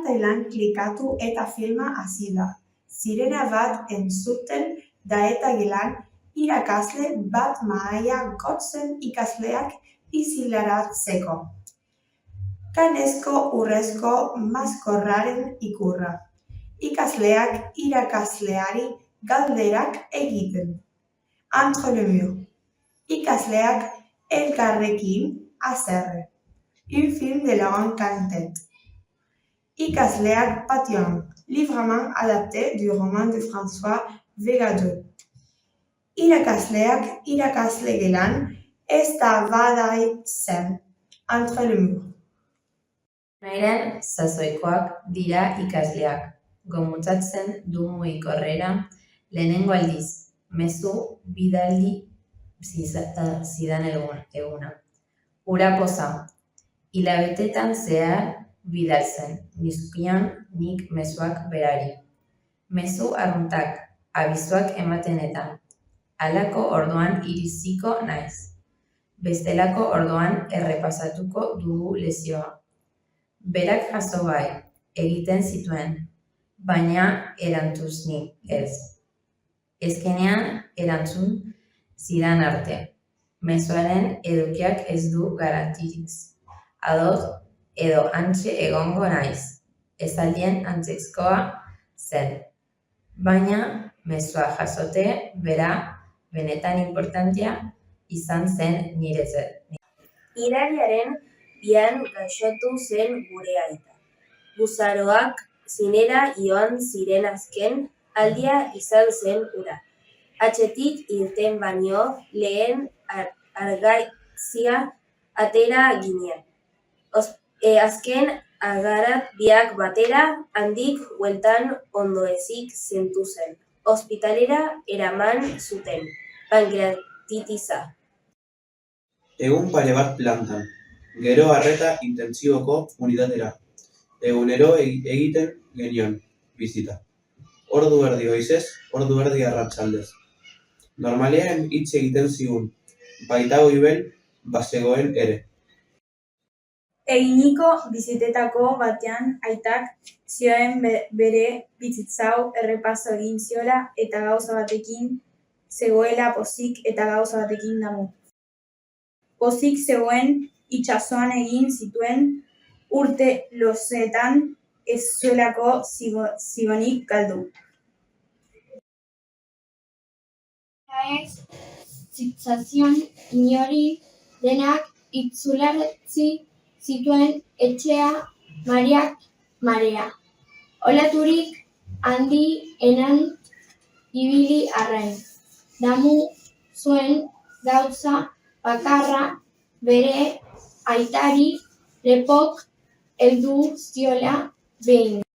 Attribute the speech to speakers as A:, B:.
A: Kartelan klikatu eta filma hasi da. Sirena bat entzuten da eta gelan irakasle bat mahaia gotzen ikasleak isilaratzeko. Kanezko urrezko maskorraren ikurra. Ikasleak irakasleari galderak egiten. Entre le mur. Ikasleak elkarrekin haserre. Un film de Laurent Cantet. Ikasleak patioan. Librement adapté du roman de François Vegadeux. Irakasleak irakasle gelan eztabaidatzen. Entre le mur.
B: Nairen sasoikoak dira ikasleak. Gomutatzen du mugikorrera lehenengo aldiz. Mezu bidali zidan eguna. Ura poza. Hilabetetan zehar bidaltzen. Nizkion nik mezuak berari. Mezu arruntak. Abizuak ematenetan. Halako orduan iriziko naiz. Bestelako orduan errepasatuko dugu lezioa. Berak jaso bai, egiten zituen, baina erantzuznik ez. Ezkenean erantzun zidan arte. Mezuaren edukiak ez du garantirik. Ados edo hantxe egongo naiz. Ezaldien antzezkoa zen. Baina mezua jasote bera benetan importantea izan zen niretzat.
C: Irailaren 2 gaixotu zen gure aita. Guzaroak zinera joan ziren azken aldia izan zen hura. Atzetik irten baino lehen argazkia atera ginen. Azken agarat biak batera handik bueltan ondoezik zentu zen. Ospitalera eraman zuten, pankreatitisa.
D: Egun pare bat plantan, gero arreta intentsiboko unitatera. Egunero egiten genion, bizita. Ordu erdi goizez, ordu erdi arratsaldez. Normalean hitz egiten zigun, baita goibel bazegoen ere.
E: Eginiko bizitetako batean aitak zioen bere bizitzau errepaso egin ziola eta gauza batekin zegoela pozik eta gauza batekin damu. Pozik zegoen itsasoan egin zituen urte luzeetan ez zuelako zigonik galdu.
F: Ez zitzazion inori denak itzulartzi zituen etxea Mariak marea. Olaturik handi enan ibili arren. Damu zuen gauza bakarra bere aitari lepok heldu ziola behin.